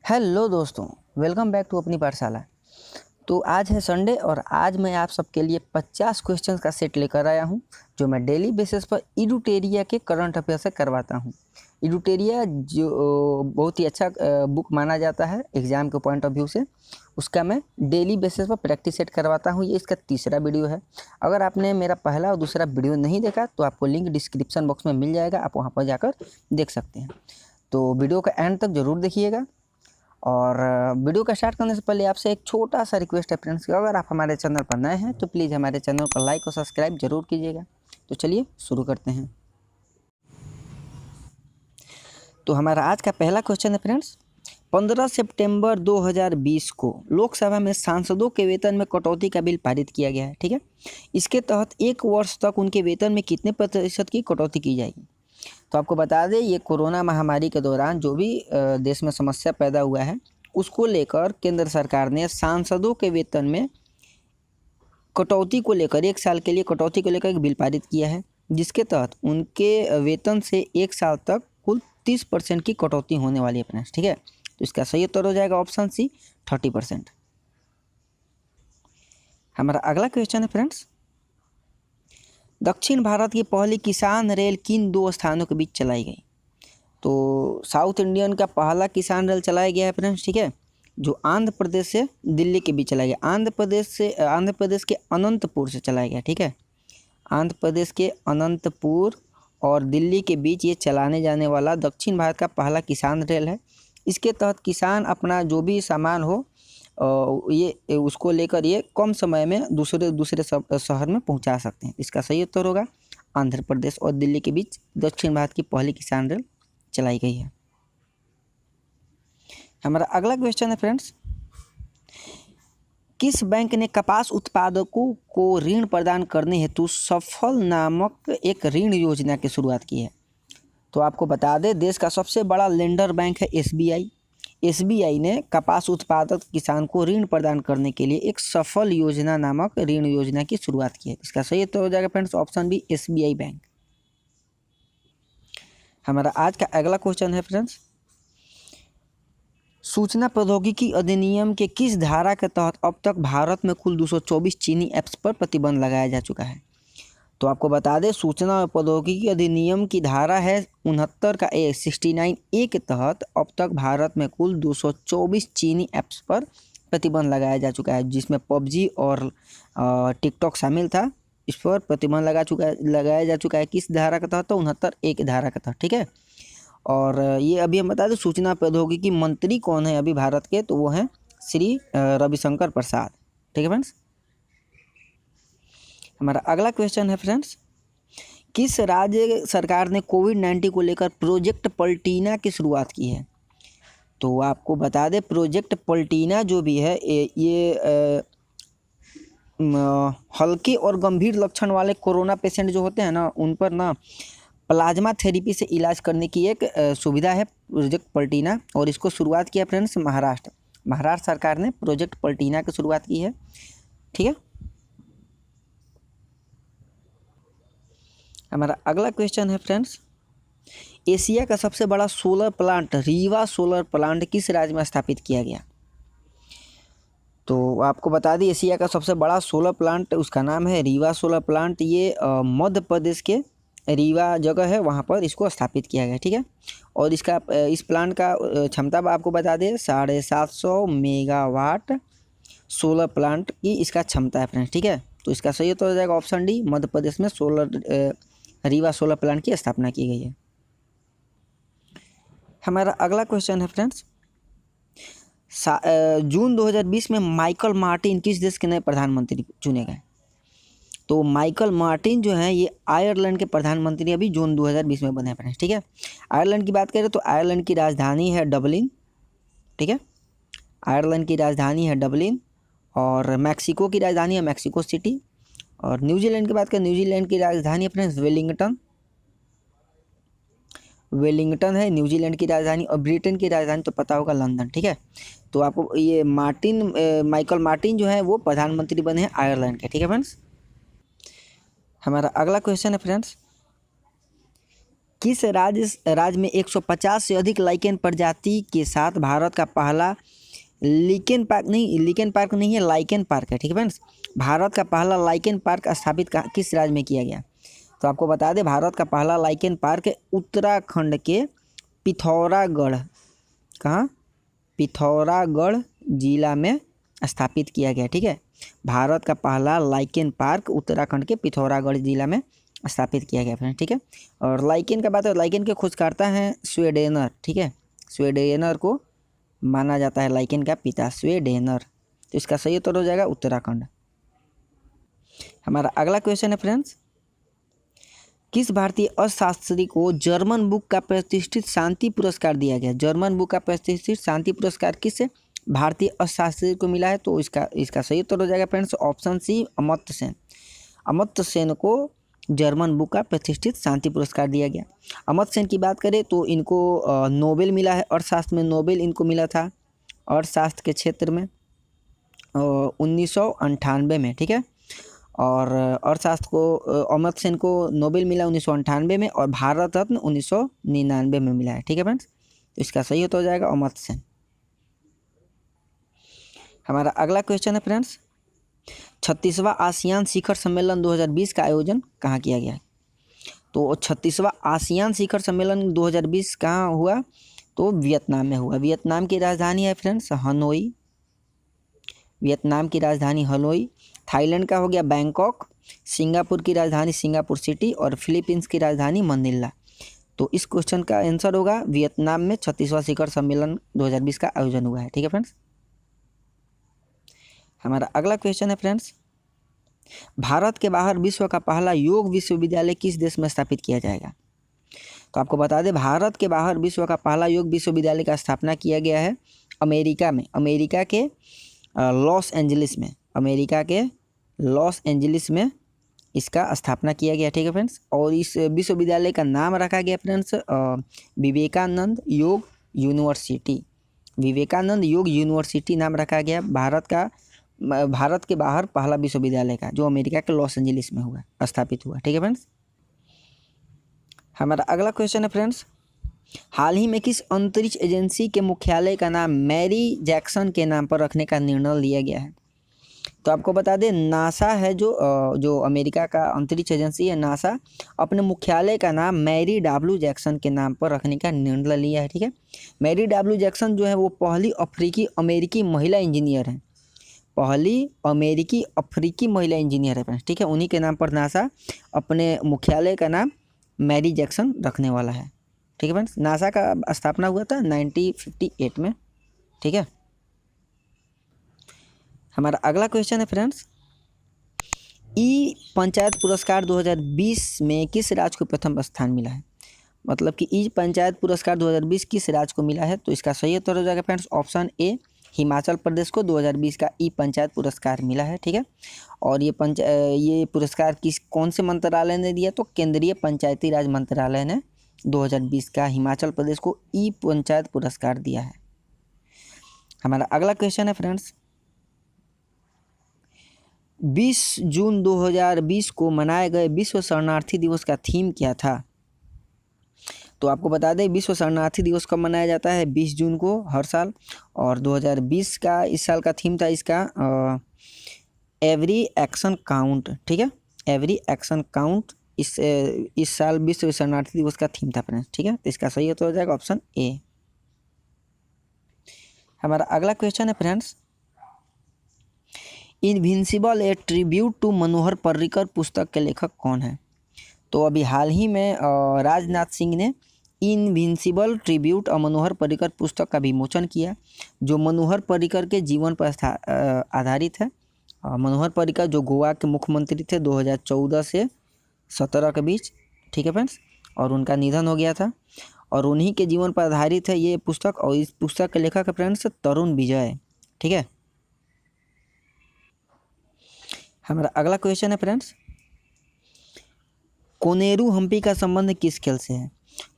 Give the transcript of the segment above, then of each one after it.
Hello दोस्तों, welcome back to अपनी पाठशाला। तो आज है संडे और आज मैं आप सबके लिए 50 क्वेश्चंस का सेट लेकर आया हूं, जो मैं डेली बेसिस पर इडुटेरिया के करंट अफेयर से करवाता हूं। इडुटेरिया जो बहुत ही अच्छा बुक माना जाता है एग्ज़ाम के पॉइंट ऑफ व्यू से, उसका मैं डेली बेसिस पर प्रैक्टिस सेट करवाता हूं। ये इसका तीसरा वीडियो है। अगर आपने मेरा पहला और दूसरा वीडियो नहीं देखा तो आपको लिंक डिस्क्रिप्शन बॉक्स में मिल जाएगा, आप वहाँ पर जाकर देख सकते हैं। तो वीडियो का एंड तक ज़रूर देखिएगा। और वीडियो का स्टार्ट करने से पहले आपसे एक छोटा सा रिक्वेस्ट है फ्रेंड्स कि अगर आप हमारे चैनल पर नए हैं तो प्लीज़ हमारे चैनल को लाइक और सब्सक्राइब जरूर कीजिएगा। तो चलिए शुरू करते हैं। तो हमारा आज का पहला क्वेश्चन है फ्रेंड्स, 15 सितंबर 2020 को लोकसभा में सांसदों के वेतन में कटौती का बिल पारित किया गया है। ठीक है, इसके तहत 1 वर्ष तक उनके वेतन में कितने प्रतिशत की कटौती की जाएगी। तो आपको बता दें, ये कोरोना महामारी के दौरान जो भी देश में समस्या पैदा हुआ है उसको लेकर केंद्र सरकार ने सांसदों के वेतन में कटौती को लेकर 1 साल के लिए कटौती को लेकर एक बिल पारित किया है, जिसके तहत उनके वेतन से 1 साल तक कुल 30% की कटौती होने वाली है फ्रेंड्स। ठीक है, तो इसका सही उत्तर हो जाएगा ऑप्शन सी 30%। हमारा अगला क्वेश्चन है फ्रेंड्स, दक्षिण भारत की पहली किसान रेल किन 2 स्थानों के बीच चलाई गई। तो साउथ इंडियन का पहला किसान रेल चलाया गया है फ्रेंड्स। ठीक है, जो आंध्र प्रदेश से दिल्ली के बीच चलाया गया। आंध्र प्रदेश के अनंतपुर से चलाया गया। ठीक है, आंध्र प्रदेश के अनंतपुर और दिल्ली के बीच ये चलाने जाने वाला दक्षिण भारत का पहला किसान रेल है। इसके तहत किसान अपना जो भी सामान हो ये उसको लेकर ये कम समय में दूसरे शहर में पहुंचा सकते हैं। इसका सही उत्तर होगा आंध्र प्रदेश और दिल्ली के बीच दक्षिण भारत की पहली किसान रेल चलाई गई है। हमारा अगला क्वेश्चन है फ्रेंड्स, किस बैंक ने कपास उत्पादकों को ऋण प्रदान करने हेतु सफल नामक एक ऋण योजना की शुरुआत की है। तो आपको बता दें, देश का सबसे बड़ा लेंडर बैंक है एसबीआई। एसबीआई ने कपास उत्पादक किसान को ऋण प्रदान करने के लिए एक सफल योजना नामक ऋण योजना की शुरुआत की है। इसका सही उत्तर हो जाएगा friends option B SBI bank. हमारा आज का अगला क्वेश्चन है फ्रेंड्स, सूचना प्रौद्योगिकी अधिनियम के किस धारा के तहत अब तक भारत में कुल 224 चीनी ऐप्स पर प्रतिबंध लगाया जा चुका है। तो आपको बता दें, सूचना और प्रौद्योगिकी अधिनियम की धारा है 69 का 69A के तहत अब तक भारत में कुल 224 चीनी ऐप्स पर प्रतिबंध लगाया जा चुका है, जिसमें पबजी और टिकटॉक शामिल था। इस पर प्रतिबंध लगाया जा चुका है किस धारा के तहत, तो 69A की धारा के तहत। ठीक है, और ये अभी हम बता दें सूचना प्रौद्योगिकी मंत्री कौन है अभी भारत के, तो वो हैं श्री रविशंकर प्रसाद। ठीक है फ्रेंड्स। हमारा अगला क्वेश्चन है फ्रेंड्स, किस राज्य सरकार ने कोविड-19 को लेकर प्रोजेक्ट पलटीना की शुरुआत की है। तो आपको बता दें, प्रोजेक्ट पलटीना जो भी है ये हल्के और गंभीर लक्षण वाले कोरोना पेशेंट जो होते हैं ना, उन पर ना प्लाज्मा थेरेपी से इलाज करने की एक सुविधा है प्रोजेक्ट पलटीना, और इसको शुरुआत किया फ्रेंड्स महाराष्ट्र सरकार ने प्रोजेक्ट पलटीना की शुरुआत की है। ठीक है, हमारा अगला क्वेश्चन है फ्रेंड्स, एशिया का सबसे बड़ा solar plant Rewa solar plant किस राज्य में स्थापित किया गया। तो आपको बता दें, एशिया का सबसे बड़ा सोलर प्लांट उसका नाम है रीवा सोलर प्लांट। ये मध्य प्रदेश के रीवा जगह है, वहाँ पर इसको स्थापित किया गया। ठीक है, और इस प्लांट का क्षमता आपको बता दें 750 मेगावाट सोलर प्लांट की इसका क्षमता है फ्रेंड्स। ठीक है, तो इसका सही उत्तर हो जाएगा ऑप्शन डी, मध्य प्रदेश में रीवा सोलर प्लांट की स्थापना की गई है। हमारा अगला क्वेश्चन है फ्रेंड्स, जून 2020 में माइकल मार्टिन किस देश के नए प्रधानमंत्री चुने गए। तो माइकल मार्टिन जो हैं ये आयरलैंड के प्रधानमंत्री अभी जून 2020 में बने हैं फ्रेंड्स। ठीक है, आयरलैंड की बात करें तो आयरलैंड की राजधानी है डबलिन। ठीक है, आयरलैंड की राजधानी है डबलिन, और मैक्सिको की राजधानी है मैक्सिको सिटी। और न्यूजीलैंड की बात करें, न्यूजीलैंड की राजधानी है फ्रेंड्स वेलिंगटन है न्यूजीलैंड की राजधानी, और ब्रिटेन की राजधानी तो पता होगा लंदन। ठीक है, तो आपको ये माइकल मार्टिन जो है वो प्रधानमंत्री बने हैं आयरलैंड के। ठीक है फ्रेंड्स। हमारा अगला क्वेश्चन है फ्रेंड्स, किस राज्य में 150 से अधिक लाइकेन प्रजाति के साथ भारत का पहला लीकेन पार्क नहीं है, लाइकेन पार्क है, ठीक है फ्रेंड्स। भारत का पहला लाइकेन पार्क स्थापित किस राज्य में किया गया? तो आपको बता दें, भारत का पहला लाइकेन पार्क उत्तराखंड के पिथौरागढ़, कहाँ? पिथौरागढ़ जिला में स्थापित किया गया, ठीक है। भारत का पहला लाइकेन पार्क उत्तराखंड के पिथौरागढ़ जिला में स्थापित किया गया फ्रेंड्स, ठीक है। और लाइकेन का बात है, लाइकेन के खोजकर्ता हैं स्वीडेनर, ठीक है। स्वीडेनर को माना जाता है लाइकेन का पिता, स्वीडेनर। तो इसका सही उत्तर हो जाएगा उत्तराखंड। हमारा अगला क्वेश्चन है फ्रेंड्स, किस भारतीय अर्थशास्त्री को जर्मन बुक का प्रतिष्ठित शांति पुरस्कार दिया गया? जर्मन बुक का प्रतिष्ठित शांति पुरस्कार किस भारतीय अर्थशास्त्री को मिला है? तो इसका सही उत्तर हो जाएगा friends option C, Amartya Sen. Amartya Sen को जर्मन बुक का प्रतिष्ठित शांति पुरस्कार दिया गया। अमर्त्य सेन की बात करें तो इनको नोबेल मिला है, अर्थशास्त्र में नोबेल इनको मिला था अर्थशास्त्र के क्षेत्र में 1998 में, ठीक है। और अर्थशास्त्र को अमर्त्य सेन को नोबेल मिला 1998 में और भारत रत्न 1999 में मिला है, ठीक है फ्रेंड्स। तो इसका सही उत्तर हो जाएगा अमर्त्य सेन। हमारा अगला क्वेश्चन है फ्रेंड्स, 36वां आसियान शिखर सम्मेलन 2020 का आयोजन कहाँ किया गया? तो 36वां आसियान शिखर सम्मेलन 2020 कहाँ हुआ? तो वियतनाम में हुआ। वियतनाम की राजधानी है फ्रेंड्स हनोई, वियतनाम की राजधानी हनोई। थाईलैंड का हो गया बैंकॉक, सिंगापुर की राजधानी सिंगापुर सिटी और फिलीपींस की राजधानी मनीला। तो इस क्वेश्चन का आंसर होगा वियतनाम में 36वां शिखर सम्मेलन 2020 का आयोजन हुआ है, ठीक है फ्रेंड्स। हमारा अगला क्वेश्चन है फ्रेंड्स, भारत के बाहर विश्व का पहला योग विश्वविद्यालय किस देश में स्थापित किया जाएगा? तो आपको बता दें, भारत के बाहर विश्व का पहला योग विश्वविद्यालय का स्थापना किया गया है अमेरिका में, अमेरिका के लॉस एंजलिस में, अमेरिका के लॉस एंजलिस में इसका स्थापना किया गया, ठीक है फ्रेंड्स। और इस विश्वविद्यालय का नाम रखा गया फ्रेंड्स विवेकानंद योग यूनिवर्सिटी, विवेकानंद योग यूनिवर्सिटी नाम रखा गया भारत के बाहर पहला विश्वविद्यालय का, जो अमेरिका के लॉस एंजलिस में हुआ, स्थापित हुआ, ठीक है फ्रेंड्स। हमारा अगला क्वेश्चन है फ्रेंड्स, हाल ही में किस अंतरिक्ष एजेंसी के मुख्यालय का नाम मैरी जैक्सन के नाम पर रखने का निर्णय लिया गया है? तो आपको बता दें, नासा है जो अमेरिका का अंतरिक्ष एजेंसी है, नासा अपने मुख्यालय का नाम मैरी डब्ल्यू जैक्सन के नाम पर रखने का निर्णय लिया है, ठीक है। मैरी डब्ल्यू जैक्सन जो है वो पहली अफ्रीकी अमेरिकी महिला इंजीनियर है, पहली अमेरिकी अफ्रीकी महिला इंजीनियर है फ्रेंड्स, ठीक है। उन्हीं के नाम पर नासा अपने मुख्यालय का नाम मैरी जैक्सन रखने वाला है, ठीक है फ्रेंड्स। नासा का स्थापना हुआ था 1958 में, ठीक है। हमारा अगला क्वेश्चन है फ्रेंड्स, ई पंचायत पुरस्कार 2020 में किस राज्य को प्रथम स्थान मिला है? मतलब कि ई पंचायत पुरस्कार 2020 किस राज्य को मिला है? तो इसका सही उत्तर हो जाएगा friends option A, Himachal Pradesh को 2020 का ई पंचायत पुरस्कार मिला है, ठीक है। और ये पुरस्कार कौन से मंत्रालय ने दिया? तो केंद्रीय पंचायती राज मंत्रालय ने 2020 का हिमाचल प्रदेश को ई पंचायत पुरस्कार दिया है। हमारा अगला क्वेश्चन है फ्रेंड्स, 20 जून 2020 को मनाए गए विश्व शरणार्थी दिवस का थीम क्या था? तो आपको बता दें, विश्व शरणार्थी दिवस कब मनाया जाता है? 20 जून को हर साल। और 2020 का इस साल का थीम था इसका एवरी एक्शन काउंट, ठीक है, एवरी एक्शन काउंट इस साल विश्व शरणार्थी दिवस का थीम था फ्रेंड्स, ठीक है। तो इसका सही उत्तर हो जाएगा ऑप्शन ए। हमारा अगला क्वेश्चन है friends, invincible a tribute to Manohar Parrikar पुस्तक के लेखक कौन है? तो अभी हाल ही में राजनाथ सिंह ने इनविंसिबल ट्रिब्यूट मनोहर पर्रिकर पुस्तक का विमोचन किया, जो मनोहर पर्रिकर के जीवन पर आधारित है। मनोहर पर्रिकर जो गोवा के मुख्यमंत्री थे 2014 से 17 के बीच, ठीक है फ्रेंड्स, और उनका निधन हो गया था और उन्हीं के जीवन पर आधारित है ये पुस्तक। और इस पुस्तक के लेखक है फ्रेंड्स तरुण विजय, ठीक है। हमारा अगला क्वेश्चन है फ्रेंड्स, कोनेरू हम्पी का संबंध किस खेल से है?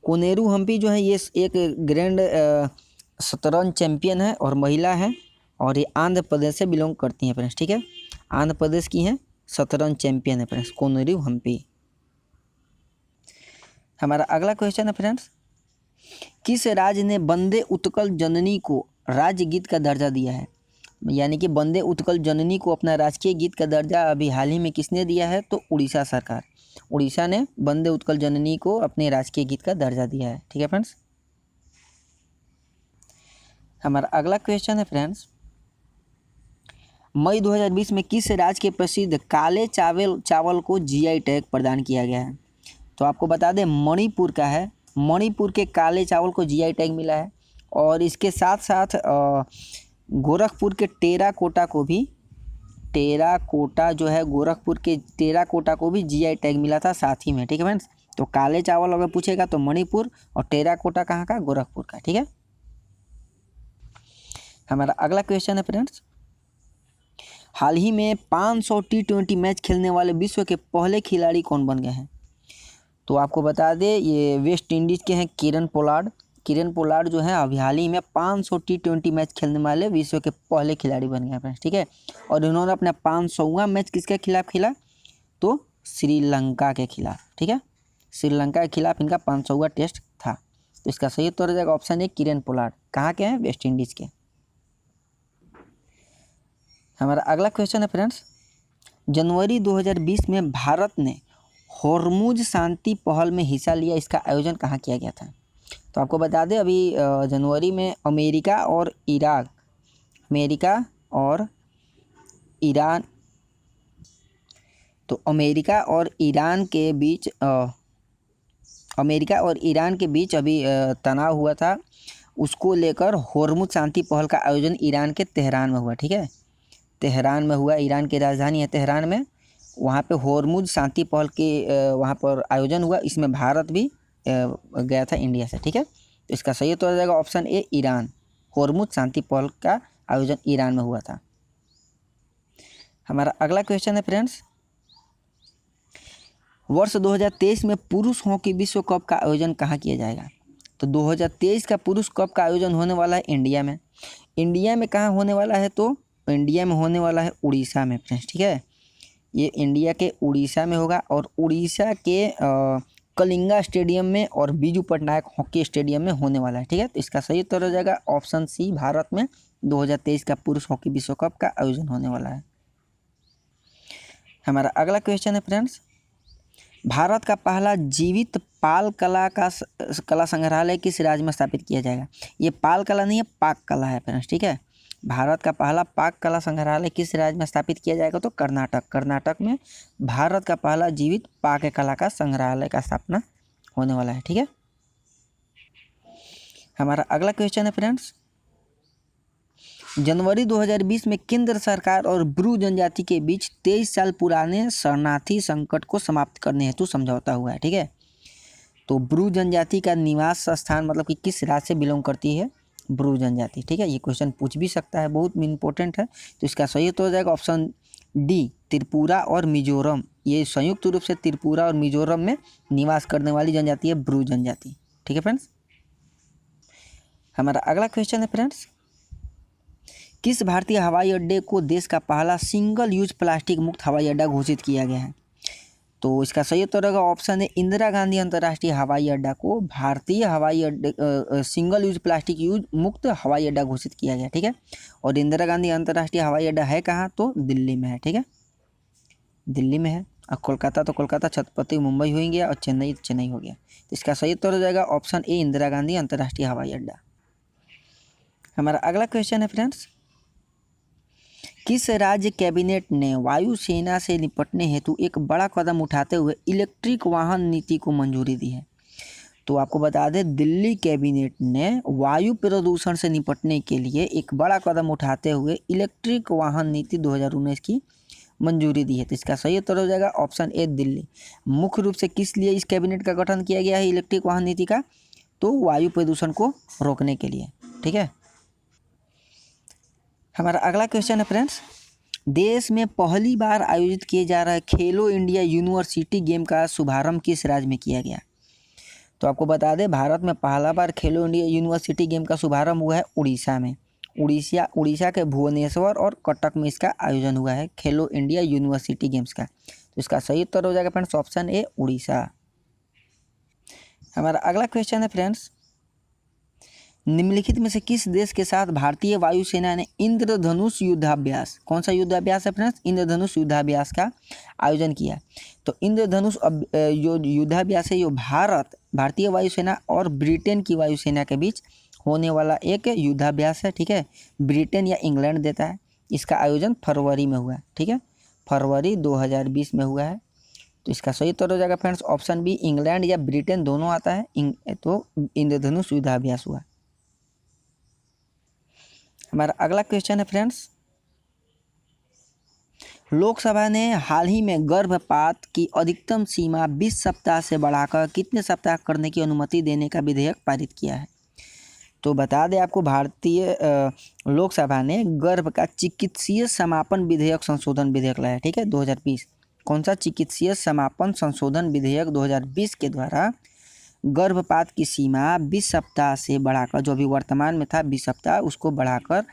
कोनेरू हम्पी जो है ये एक ग्रैंड शतरंज चैंपियन है और महिला है, और ये आंध्र प्रदेश से बिलोंग करती हैं फ्रेंड्स, ठीक है। आंध्र प्रदेश की हैं, शतरंज चैंपियन है फ्रेंड्स कोनेरू हम्पी। हमारा अगला क्वेश्चन है फ्रेंड्स, किस राज्य ने वंदे उत्कल जननी को राज्य गीत का दर्जा दिया है? यानी कि वंदे उत्कल जननी को अपना राजकीय गीत का दर्जा अभी हाल ही में किसने दिया है? तो उड़ीसा सरकार। उड़ीसा ने वंदे उत्कल जननी को अपने राजकीय गीत का दर्जा दिया है। ठीक है फ्रेंड्स। हमारा अगला क्वेश्चन है फ्रेंड्स, मई 2020 में किस राज्य के प्रसिद्ध काले चावल को जीआई टैग प्रदान किया गया है? तो आपको बता दें मणिपुर का है। मणिपुर के काले चावल को जीआई टैग मिला है और इसके साथ साथ गोरखपुर के टेराकोटा जो है, गोरखपुर के टेराकोटा को भी जीआई टैग मिला था साथ ही में। ठीक है फ्रेंड्स। तो काले चावल अगर पूछेगा तो मणिपुर और टेराकोटा कहाँ का? गोरखपुर का। ठीक है। हमारा अगला क्वेश्चन है फ्रेंड्स, हाल ही में 500 T20 मैच खेलने वाले विश्व के पहले खिलाड़ी कौन बन गए हैं? तो आपको बता दें ये वेस्ट इंडीज़ के हैं किरण पोलार्ड। किरण पोलार्ड जो है अभी हाल ही में 500 T20 मैच खेलने वाले विश्व के पहले खिलाड़ी बन गए फ्रेंड्स। ठीक है। और इन्होंने अपना 500वां मैच किसके खिलाफ खेला? तो श्रीलंका के खिलाफ। ठीक है। श्रीलंका के खिलाफ इनका 500वां टेस्ट था। तो इसका सही उत्तर हो जाएगा ऑप्शन ए किरण पोलार्ड। कहाँ के हैं? वेस्ट इंडीज़ के। हमारा अगला क्वेश्चन है फ्रेंड्स, जनवरी 2020 में भारत ने होर्मुज शांति पहल में हिस्सा लिया, इसका आयोजन कहाँ किया गया था? तो आपको बता दें अभी जनवरी में अमेरिका और ईरान के बीच अभी तनाव हुआ था। उसको लेकर होर्मुज शांति पहल का आयोजन ईरान के तेहरान में हुआ। ठीक है। तेहरान में हुआ, ईरान की राजधानी है तेहरान में। वहाँ पे होर्मुज शांति पहल के वहाँ पर आयोजन हुआ। इसमें भारत भी गया था इंडिया से। ठीक है। तो इसका सही उत्तर हो जाएगा ऑप्शन ए ईरान। होर्मुज शांति पहल का आयोजन ईरान में हुआ था। हमारा अगला क्वेश्चन है फ्रेंड्स, वर्ष 2023 में पुरुष हॉकी विश्व कप का आयोजन कहाँ किया जाएगा? तो 2023 का पुरुष कप का आयोजन होने वाला है इंडिया में। इंडिया में कहाँ होने वाला है? तो इंडिया में होने वाला है उड़ीसा में फ्रेंड्स। ठीक है। ये इंडिया के उड़ीसा में होगा और उड़ीसा के कलिंगा स्टेडियम में और बीजू पटनायक हॉकी स्टेडियम में होने वाला है। ठीक है। तो इसका सही उत्तर हो जाएगा ऑप्शन सी, भारत में 2023 का पुरुष हॉकी विश्व कप का आयोजन होने वाला है। हमारा अगला क्वेश्चन है फ्रेंड्स, भारत का पहला जीवित पाल कला संग्रहालय किस राज्य में स्थापित किया जाएगा? ये पाल कला नहीं है, पाक कला है फ्रेंड्स। ठीक है। भारत का पहला पाक कला संग्रहालय किस राज्य में स्थापित किया जाएगा? तो कर्नाटक में भारत का पहला जीवित पाक कला का संग्रहालय का स्थापना होने वाला है। ठीक है। हमारा अगला क्वेश्चन है फ्रेंड्स, जनवरी 2020 में केंद्र सरकार और ब्रू जनजाति के बीच 23 साल पुराने शरणार्थी संकट को समाप्त करने हेतु समझौता हुआ है। ठीक है। तो ब्रू जनजाति का निवास स्थान मतलब कि किस राज्य से बिलोंग करती है? ब्रू जनजाति। ठीक है। ये क्वेश्चन पूछ भी सकता है, बहुत इंपॉर्टेंट है। तो इसका सही उत्तर हो जाएगा ऑप्शन डी, त्रिपुरा और मिजोरम। ये संयुक्त रूप से त्रिपुरा और मिजोरम में निवास करने वाली जनजाति है ब्रू जनजाति। ठीक है फ्रेंड्स। हमारा अगला क्वेश्चन है फ्रेंड्स, किस भारतीय हवाई अड्डे को देश का पहला सिंगल यूज प्लास्टिक मुक्त हवाई अड्डा घोषित किया गया है? तो इसका सही उत्तर होगा ऑप्शन है इंदिरा गांधी अंतर्राष्ट्रीय हवाई अड्डा को भारतीय हवाई अड्डे सिंगल यूज प्लास्टिक यूज मुक्त हवाई अड्डा घोषित किया गया। ठीक है। और इंदिरा गांधी अंतर्राष्ट्रीय हवाई अड्डा है कहाँ? तो दिल्ली में है। ठीक है। दिल्ली में है। और कोलकाता तो कोलकाता, छत्रपति मुंबई हो गया और चेन्नई तो चेन्नई हो गया। तो इसका सही उत्तर हो जाएगा ऑप्शन ए इंदिरा गांधी अंतर्राष्ट्रीय हवाई अड्डा। हमारा अगला क्वेश्चन है फ्रेंड्स, किस राज्य कैबिनेट ने वायुसेना से निपटने हेतु एक बड़ा कदम उठाते हुए इलेक्ट्रिक वाहन नीति को मंजूरी दी है? तो आपको बता दें दिल्ली कैबिनेट ने वायु प्रदूषण से निपटने के लिए एक बड़ा कदम उठाते हुए इलेक्ट्रिक वाहन नीति 2019 की मंजूरी दी है। तो इसका सही उत्तर हो जाएगा ऑप्शन ए दिल्ली। मुख्य रूप से किस लिए इस कैबिनेट का गठन किया गया है इलेक्ट्रिक वाहन नीति का? तो वायु प्रदूषण को रोकने के लिए। ठीक है। हमारा अगला क्वेश्चन है फ्रेंड्स, देश में पहली बार आयोजित किए जा रहे खेलो इंडिया यूनिवर्सिटी गेम का शुभारंभ किस राज्य में किया गया? तो आपको बता दें भारत में पहला बार खेलो इंडिया यूनिवर्सिटी गेम का शुभारंभ हुआ है उड़ीसा में। उड़ीसा के भुवनेश्वर और कटक में इसका आयोजन हुआ है खेलो इंडिया यूनिवर्सिटी गेम्स का। तो इसका सही उत्तर हो जाएगा फ्रेंड्स ऑप्शन ए उड़ीसा। हमारा अगला क्वेश्चन है फ्रेंड्स, निम्नलिखित में से किस देश के साथ भारतीय वायुसेना ने इंद्रधनुष युद्धाभ्यास, कौन सा युद्धाभ्यास है फ्रेंड्स, इंद्रधनुष युद्धाभ्यास का आयोजन किया। तो इंद्रधनुष जो युद्धाभ्यास है, ये भारतीय वायुसेना और ब्रिटेन की वायुसेना के बीच होने वाला एक युद्धाभ्यास है। ठीक है, ब्रिटेन या इंग्लैंड देता है। इसका आयोजन फरवरी में हुआ है। ठीक है, फरवरी 2020 में हुआ है। तो इसका सही उत्तर हो जाएगा फ्रेंड्स ऑप्शन बी, इंग्लैंड या ब्रिटेन दोनों आता है। तो इंद्रधनुष युद्धाभ्यास हुआ। हमारा अगला क्वेश्चन है फ्रेंड्स, लोकसभा ने हाल ही में गर्भपात की अधिकतम सीमा 20 सप्ताह से बढ़ाकर कितने सप्ताह करने की अनुमति देने का विधेयक पारित किया है। तो बता दें आपको, भारतीय लोकसभा ने गर्भ का चिकित्सीय समापन विधेयक संशोधन विधेयक लाया। ठीक है, 2020। कौन सा चिकित्सीय समापन संशोधन विधेयक 2020 के द्वारा गर्भपात की सीमा 20 सप्ताह से बढ़ाकर, जो अभी वर्तमान में था 20 सप्ताह, उसको बढ़ाकर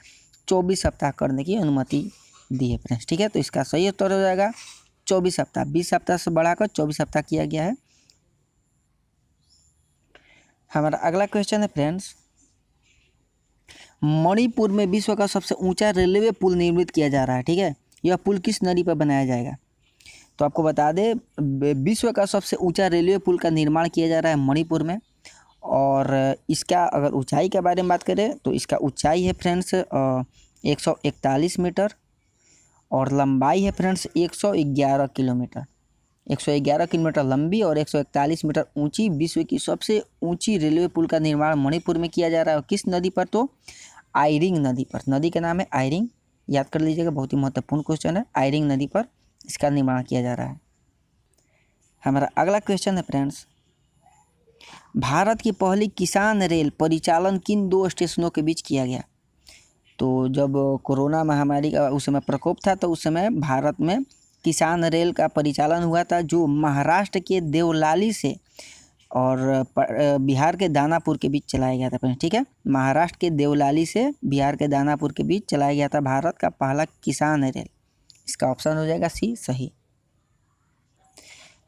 24 सप्ताह करने की अनुमति दी है फ्रेंड्स। ठीक है, तो इसका सही उत्तर हो जाएगा 24 सप्ताह। 20 सप्ताह से बढ़ाकर 24 सप्ताह किया गया है। हमारा अगला क्वेश्चन है फ्रेंड्स, मणिपुर में विश्व का सबसे ऊंचा रेलवे पुल निर्मित किया जा रहा है। ठीक है, यह पुल किस नदी पर बनाया जाएगा। तो आपको बता दें, विश्व का सबसे ऊंचा रेलवे पुल का निर्माण किया जा रहा है मणिपुर में। और इसका अगर ऊंचाई के बारे में बात करें तो इसका ऊंचाई है फ्रेंड्स 141 मीटर और लंबाई है फ्रेंड्स 111 किलोमीटर। 111 किलोमीटर लंबी और 141 मीटर ऊंची विश्व की सबसे ऊंची रेलवे पुल का निर्माण मणिपुर में किया जा रहा है। किस नदी पर, तो आइरिंग नदी पर। नदी का नाम है आइरिंग, याद कर लीजिएगा, बहुत ही महत्वपूर्ण क्वेश्चन है। आइरिंग नदी पर इसका निर्माण किया जा रहा है। हमारा अगला क्वेश्चन है फ्रेंड्स, भारत की पहली किसान रेल परिचालन किन 2 स्टेशनों के बीच किया गया। तो जब कोरोना महामारी का उस समय प्रकोप था, तो उस समय भारत में किसान रेल का परिचालन हुआ था, जो महाराष्ट्र के देवलाली से और बिहार के दानापुर के बीच चलाया गया था फ्रेंड्स। ठीक है, महाराष्ट्र के देवलाली से बिहार के दानापुर के बीच चलाया गया था भारत का पहला किसान रेल। इसका ऑप्शन हो जाएगा सी सही।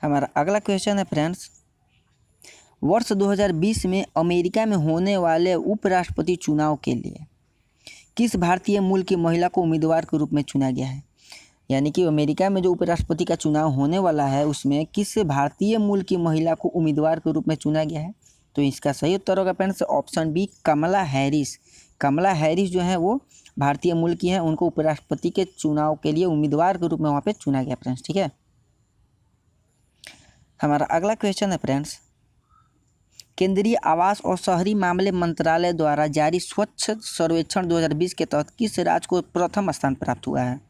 हमारा अगला क्वेश्चन है फ्रेंड्स, वर्ष 2020 में अमेरिका में होने वाले उपराष्ट्रपति चुनाव के लिए किस भारतीय मूल की महिला को उम्मीदवार के रूप में चुना गया है। यानी कि अमेरिका में जो उपराष्ट्रपति का चुनाव होने वाला है, उसमें किस भारतीय मूल की महिला को उम्मीदवार के रूप में चुना गया है। तो इसका सही उत्तर होगा फ्रेंड्स ऑप्शन बी, कमला हैरिस। कमला हैरिस जो है वो भारतीय मूल की है, उनको उपराष्ट्रपति के चुनाव के लिए उम्मीदवार के रूप में वहाँ पे चुना गया फ्रेंड्स। ठीक है, हमारा अगला क्वेश्चन है फ्रेंड्स, केंद्रीय आवास और शहरी मामले मंत्रालय द्वारा जारी स्वच्छ सर्वेक्षण 2020 के तहत किस राज्य को प्रथम स्थान प्राप्त हुआ है।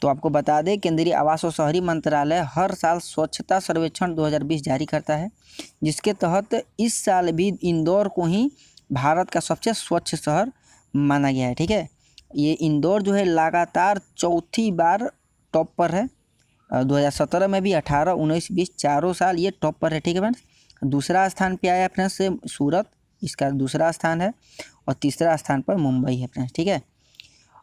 तो आपको बता दें, केंद्रीय आवास और शहरी मंत्रालय हर साल स्वच्छता सर्वेक्षण 2020 जारी करता है, जिसके तहत इस साल भी इंदौर को ही भारत का सबसे स्वच्छ शहर माना गया है। ठीक है, ये इंदौर जो है लगातार चौथी बार टॉप पर है। 2017 में भी 18, 19, 20 चारों साल ये टॉप पर है। ठीक है फ्रेंड्स, दूसरा स्थान पे आया फ्रेंड्स सूरत, इसका दूसरा स्थान है, और तीसरा स्थान पर मुंबई है फ्रेंड्स। ठीक है,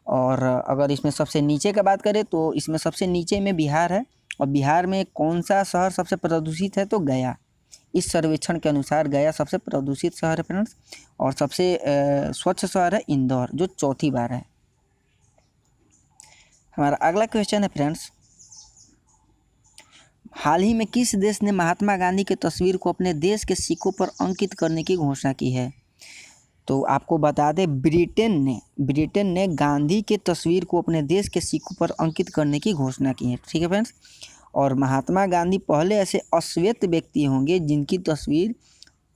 और अगर इसमें सबसे नीचे का बात करें तो इसमें सबसे नीचे में बिहार है, और बिहार में कौन सा शहर सबसे प्रदूषित है, तो गया। इस सर्वेक्षण के अनुसार गया सबसे प्रदूषित शहर है फ्रेंड्स, और सबसे स्वच्छ शहर है इंदौर, जो चौथी बार है। हमारा अगला क्वेश्चन है फ्रेंड्स, हाल ही में किस देश ने महात्मा गांधी की तस्वीर को अपने देश के सिक्कों पर अंकित करने की घोषणा की है। तो आपको बता दें, ब्रिटेन ने गांधी के तस्वीर को अपने देश के सिक्कों पर अंकित करने की घोषणा की है। ठीक है फ्रेंड्स, और महात्मा गांधी पहले ऐसे अश्वेत व्यक्ति होंगे जिनकी तस्वीर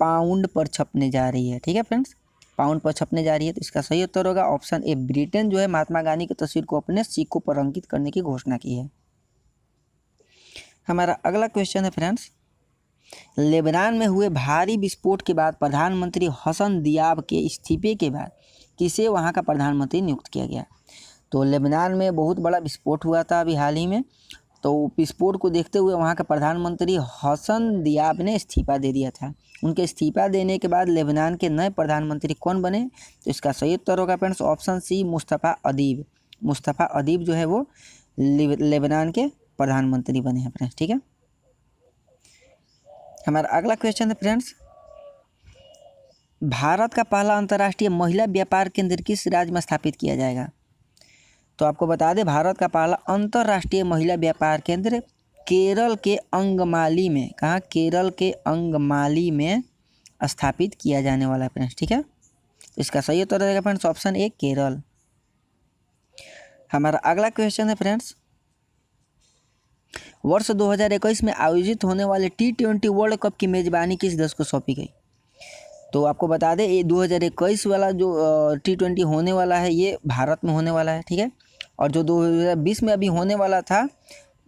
पाउंड पर छपने जा रही है। ठीक है फ्रेंड्स, पाउंड पर छपने जा रही है। तो इसका सही उत्तर होगा ऑप्शन ए, ब्रिटेन जो है महात्मा गांधी की तस्वीर को अपने सिक्कों पर अंकित करने की घोषणा की है। हमारा अगला क्वेश्चन है फ्रेंड्स, लेबनान में हुए भारी विस्फोट के बाद प्रधानमंत्री हसन दियाब के इस्तीफे के बाद किसे वहां का प्रधानमंत्री नियुक्त किया गया। तो लेबनान में बहुत बड़ा विस्फोट हुआ था अभी हाल ही में, तो विस्फोट को देखते हुए वहां का प्रधानमंत्री हसन दियाब ने इस्तीफा दे दिया था। उनके इस्तीफा देने के बाद लेबनान के नए प्रधानमंत्री कौन बने। तो इसका सही उत्तर होगा फ्रेंड्स ऑप्शन सी, मुस्तफ़ा अदीब। मुस्तफ़ा अदीब जो है वो लेबनान के प्रधानमंत्री बने हैं फ्रेंड्स। ठीक है, हमारा अगला क्वेश्चन है फ्रेंड्स, भारत का पहला अंतर्राष्ट्रीय महिला व्यापार केंद्र किस राज्य में स्थापित किया जाएगा? तो आपको बता दें, भारत का पहला अंतर्राष्ट्रीय महिला व्यापार केंद्र केरल के अंगमाली में, कहाँ? केरल के अंगमाली में स्थापित किया जाने वाला है फ्रेंड्स, ठीक है। इसका सही उत्तर रहेगा फ्रेंड्स ऑप्शन ए, केरल। हमारा अगला क्वेश्चन है फ्रेंड्स, वर्ष 2021 में आयोजित होने वाले T20 वर्ल्ड कप की मेजबानी किस देश को सौंपी गई? तो आपको बता दें, ये 2021 वाला जो T20 होने वाला है ये भारत में होने वाला है, ठीक है। और जो 2020 में अभी होने वाला था,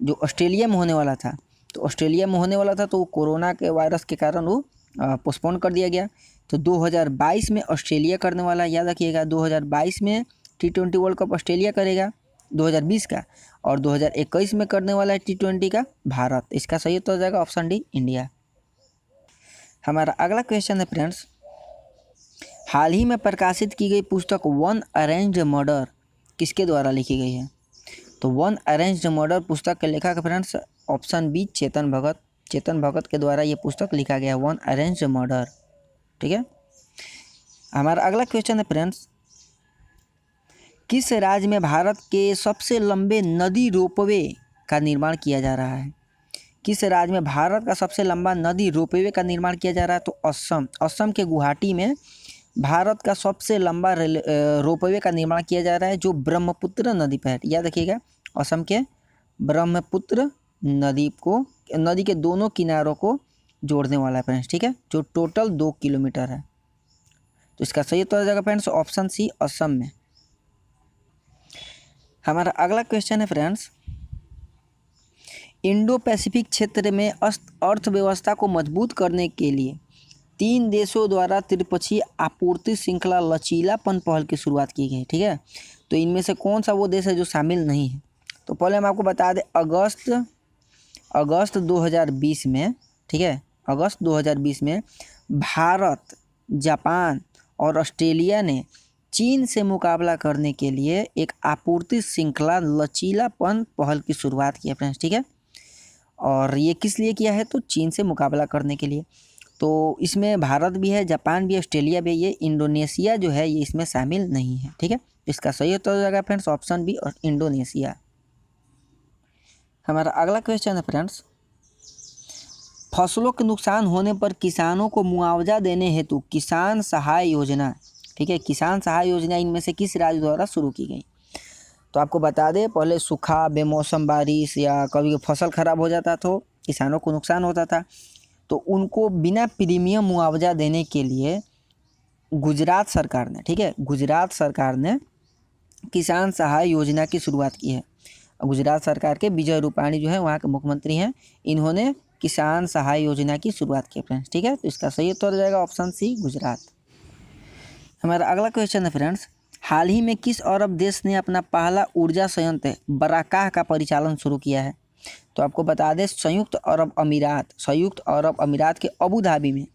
जो ऑस्ट्रेलिया में होने वाला था, तो ऑस्ट्रेलिया में होने वाला था तो कोरोना के वायरस के कारण वो पोस्टपोन कर दिया गया। तो 2022 में ऑस्ट्रेलिया करने वाला, याद रखिएगा 2022 में T20 वर्ल्ड कप ऑस्ट्रेलिया करेगा 2020 का, और 2021 में करने वाला है T20 का भारत। इसका सही उत्तर हो जाएगा ऑप्शन डी, इंडिया। हमारा अगला क्वेश्चन है फ्रेंड्स, हाल ही में प्रकाशित की गई पुस्तक वन अरेंज्ड मर्डर किसके द्वारा लिखी गई है? तो वन अरेंज्ड मर्डर पुस्तक के लेखक friends option B, Chetan Bhagat. Chetan Bhagat के द्वारा ये पुस्तक लिखा गया, वन अरेंज्ड मर्डर, ठीक है। हमारा अगला क्वेश्चन है फ्रेंड्स, किस राज्य में भारत के सबसे लंबे नदी रोपवे का निर्माण किया जा रहा है? किस राज्य में भारत का सबसे लंबा नदी रोपवे का निर्माण किया जा रहा है? तो असम। असम के गुवाहाटी में भारत का सबसे लंबा रोपवे का निर्माण किया जा रहा है, जो ब्रह्मपुत्र नदी पर है। याद रखिएगा, असम के ब्रह्मपुत्र नदी के दोनों किनारों को जोड़ने वाला है फ्रेंड्स, ठीक है, जो टोटल 2 किलोमीटर है। तो इसका सही उत्तर हो जाएगा फ्रेंड्स ऑप्शन सी, असम में। हमारा अगला क्वेश्चन है फ्रेंड्स, इंडो पैसिफिक क्षेत्र में अर्थव्यवस्था को मजबूत करने के लिए 3 देशों द्वारा त्रिपक्षीय आपूर्ति श्रृंखला लचीलापन पहल की शुरुआत की गई, ठीक है। तो इनमें से कौन सा वो देश है जो शामिल नहीं है? तो पहले हम आपको बता दें, अगस्त 2020 में, ठीक है, अगस्त 2020 में भारत, जापान और ऑस्ट्रेलिया ने चीन से मुकाबला करने के लिए एक आपूर्ति श्रृंखला लचीलापन पहल की शुरुआत की है फ्रेंड्स, ठीक है। और ये किस लिए किया है? तो चीन से मुकाबला करने के लिए। तो इसमें भारत भी है, जापान भी है, ऑस्ट्रेलिया भी है, ये इंडोनेशिया जो है ये इसमें शामिल नहीं है, ठीक है। इसका सही उत्तर हो जाएगा फ्रेंड्स ऑप्शन बी, और इंडोनेशिया। हमारा अगला क्वेश्चन है फ्रेंड्स, फसलों के नुकसान होने पर किसानों को मुआवजा देने हेतु किसान सहाय योजना, ठीक है, किसान सहाय योजना इनमें से किस राज्य द्वारा शुरू की गई? तो आपको बता दें, पहले सूखा, बेमौसम बारिश या कभी फसल खराब हो जाता तो किसानों को नुकसान होता था, तो उनको बिना प्रीमियम मुआवजा देने के लिए गुजरात सरकार ने, ठीक है, गुजरात सरकार ने किसान सहाय योजना की शुरुआत की है। गुजरात सरकार के विजय रूपाणी जो है वहाँ के मुख्यमंत्री हैं, इन्होंने किसान सहाय योजना की शुरुआत की फ्रेंड्स, ठीक है। तो इसका सही उत्तर हो जाएगा ऑप्शन सी, गुजरात। हमारा अगला क्वेश्चन है फ्रेंड्स, हाल ही में किस अरब देश ने अपना पहला ऊर्जा संयंत्र बराकाह का परिचालन शुरू किया है? तो आपको बता दें, संयुक्त अरब अमीरात के अबू धाबी में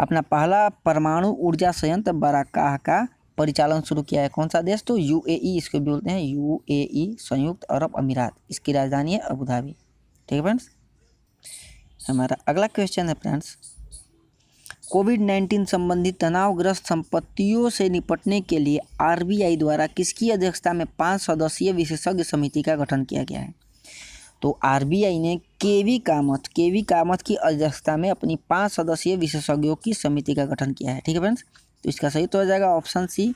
अपना पहला परमाणु ऊर्जा संयंत्र बराकाह का परिचालन शुरू किया है। कौन सा देश? तो यूएई इसको बोलते हैं, यूएई, संयुक्त अरब अमीरात, इसकी राजधानी है अबू धाबी, ठीक है फ्रेंड्स। हमारा अगला क्वेश्चन है फ्रेंड्स, कोविड-19 संबंधी तनावग्रस्त संपत्तियों से निपटने के लिए आरबीआई द्वारा किसकी अध्यक्षता में 5 सदस्यीय विशेषज्ञ समिति का गठन किया गया है? तो आरबीआई ने केवी कामत की अध्यक्षता में अपनी 5 सदस्यीय विशेषज्ञों की समिति का गठन किया है, ठीक है फ्रेंड्स। तो इसका सही तो हो जाएगा ऑप्शन सी,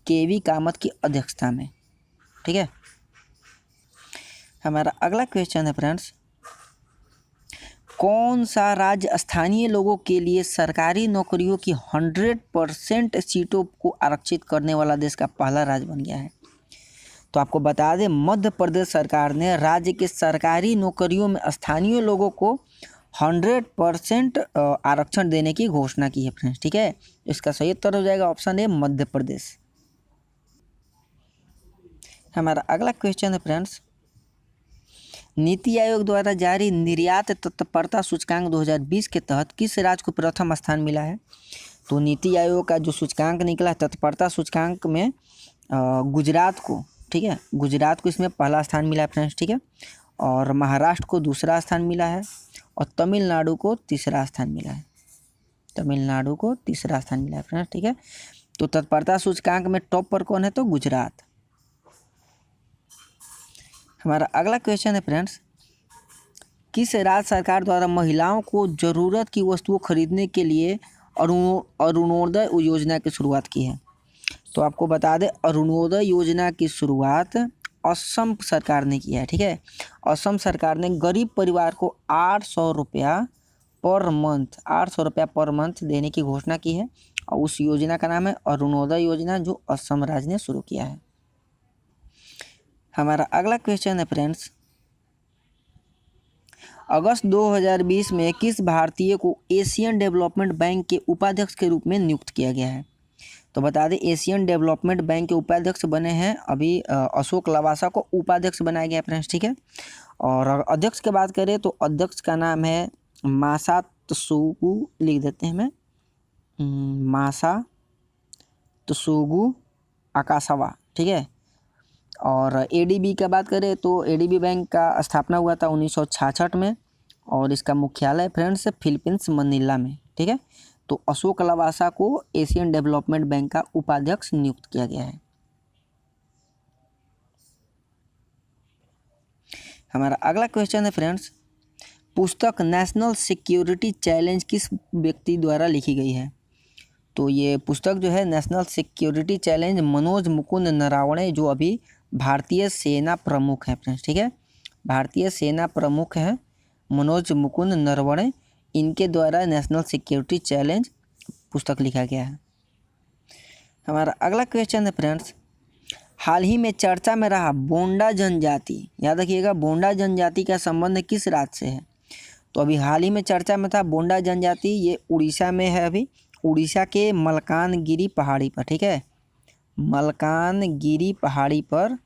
केवी कामत की अध्यक्षता में, ठीक है। हमारा अगला क्वेश्चन है फ्रेंड्स, कौन सा राज्य स्थानीय लोगों के लिए सरकारी नौकरियों की 100% सीटों को आरक्षित करने वाला देश का पहला राज्य बन गया है? तो आपको बता दें, मध्य प्रदेश सरकार ने राज्य के सरकारी नौकरियों में स्थानीय लोगों को 100% आरक्षण देने की घोषणा की है फ्रेंड्स, ठीक है। इसका सही उत्तर हो जाएगा ऑप्शन ए, मध्य प्रदेश। हमारा अगला क्वेश्चन है फ्रेंड्स, नीति आयोग द्वारा जारी निर्यात तत्परता सूचकांक 2020 के तहत किस राज्य को प्रथम स्थान मिला है? तो नीति आयोग का जो सूचकांक निकला है तत्परता सूचकांक में गुजरात को, ठीक है, गुजरात को इसमें पहला स्थान मिला है फ्रेंड्स, ठीक है। और महाराष्ट्र को दूसरा स्थान मिला है, और तमिलनाडु को तीसरा स्थान मिला है। तमिलनाडु को तीसरा स्थान मिला है फ्रेंड्स, ठीक है। तो तत्परता सूचकांक में टॉप पर कौन है? तो गुजरात। हमारा अगला क्वेश्चन है फ्रेंड्स, किस राज्य सरकार द्वारा महिलाओं को ज़रूरत की वस्तुओं खरीदने के लिए अरुणोदय योजना की शुरुआत की है? तो आपको बता दें, अरुणोदय योजना की शुरुआत असम सरकार ने किया है, ठीक है। असम सरकार ने गरीब परिवार को 800 रुपया पर मंथ देने की घोषणा की है और उस योजना का नाम है अरुणोदय योजना, जो असम राज्य ने शुरू किया है। हमारा अगला क्वेश्चन है फ्रेंड्स, अगस्त 2020 में किस भारतीय को एशियन डेवलपमेंट बैंक के उपाध्यक्ष के रूप में नियुक्त किया गया है? तो बता दें, एशियन डेवलपमेंट बैंक के उपाध्यक्ष बने हैं अभी अशोक लवासा को उपाध्यक्ष बनाया गया है फ्रेंड्स, ठीक है। और अध्यक्ष की बात करें तो अध्यक्ष का नाम है मासात्सुगु, लिख देते हैं मैं, मासात्सुगु अकासावा, ठीक है। और एडीबी की बात करें तो एडीबी बैंक का स्थापना हुआ था 1966 में और इसका मुख्यालय फ्रेंड्स फिलीपींस मनीला में, ठीक है। तो अशोक लवासा को एशियन डेवलपमेंट बैंक का उपाध्यक्ष नियुक्त किया गया है। हमारा अगला क्वेश्चन है फ्रेंड्स, पुस्तक नेशनल सिक्योरिटी चैलेंज किस व्यक्ति द्वारा लिखी गई है? तो ये पुस्तक जो है national security challenge Manoj Mukund Naravane, जो अभी भारतीय सेना प्रमुख है फ्रेंड्स, ठीक है। भारतीय सेना प्रमुख है मनोज मुकुंद नरवणे, इनके द्वारा नेशनल सिक्योरिटी चैलेंज पुस्तक लिखा गया है। हमारा अगला क्वेश्चन है फ्रेंड्स, हाल ही में चर्चा में रहा बोंडा जनजाति, याद रखिएगा बोंडा जनजाति का संबंध किस राज्य से है? तो अभी हाल ही में चर्चा में था बोंडा जनजाति, ये उड़ीसा में है, अभी उड़ीसा के मलकानगिरी पहाड़ी पर, ठीक है। मलकानगिरी पहाड़ी पर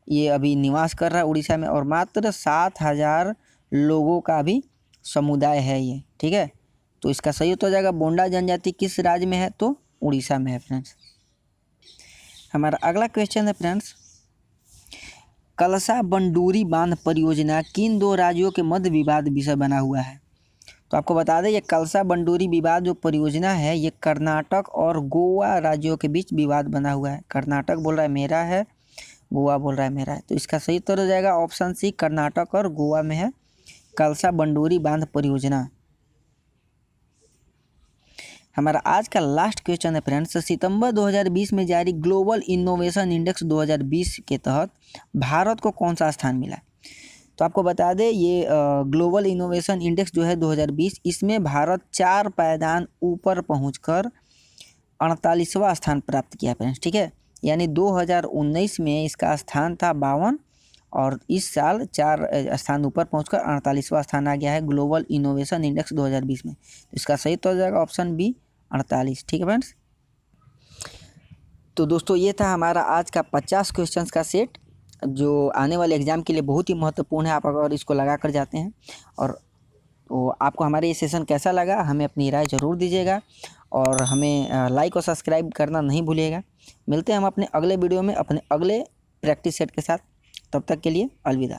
ये अभी निवास कर रहा है उड़ीसा में और मात्र 7000 लोगों का भी समुदाय है ये, ठीक है। तो इसका सही उत्तर हो जाएगा बोंडा जनजाति किस राज्य में है? तो उड़ीसा में है फ्रेंड्स। हमारा अगला क्वेश्चन है फ्रेंड्स, कलसा बंडूरी बांध परियोजना किन दो राज्यों के मध्य विवाद विषय बना हुआ है? तो आपको बता दें, ये कलसा बंडूरी विवाद जो परियोजना है ये कर्नाटक और गोवा राज्यों के बीच विवाद बना हुआ है। कर्नाटक बोल रहा है मेरा है, गोवा बोल रहा है मेरा है। तो इसका सही उत्तर हो जाएगा ऑप्शन सी, कर्नाटक और गोवा में है कलसा बंडूरी बांध परियोजना। हमारा आज का लास्ट क्वेश्चन है फ्रेंड्स, सितंबर 2020 में जारी ग्लोबल इनोवेशन इंडेक्स 2020 के तहत भारत को कौन सा स्थान मिला? तो आपको बता दें, ये ग्लोबल इनोवेशन इंडेक्स जो है 2020, इसमें भारत 4 पायदान ऊपर पहुंचकर 48वां स्थान प्राप्त किया फ्रेंड्स, ठीक है। यानी 2019 में इसका स्थान था 52 और इस साल 4 स्थान ऊपर पहुंचकर 48वां स्थान आ गया है ग्लोबल इनोवेशन इंडेक्स 2020 में। तो इसका सही तो हो जाएगा ऑप्शन बी 48, ठीक है फ्रेंड्स। तो दोस्तों ये था हमारा आज का 50 क्वेश्चंस का सेट, जो आने वाले एग्ज़ाम के लिए बहुत ही महत्वपूर्ण है। आप अगर इसको लगा कर जाते हैं और तो आपको हमारे ये सेशन कैसा लगा हमें अपनी राय ज़रूर दीजिएगा और हमें लाइक और सब्सक्राइब करना नहीं भूलिएगा। मिलते हैं हम अपने अगले वीडियो में अपने अगले प्रैक्टिस सेट के साथ, तब तक के लिए अलविदा।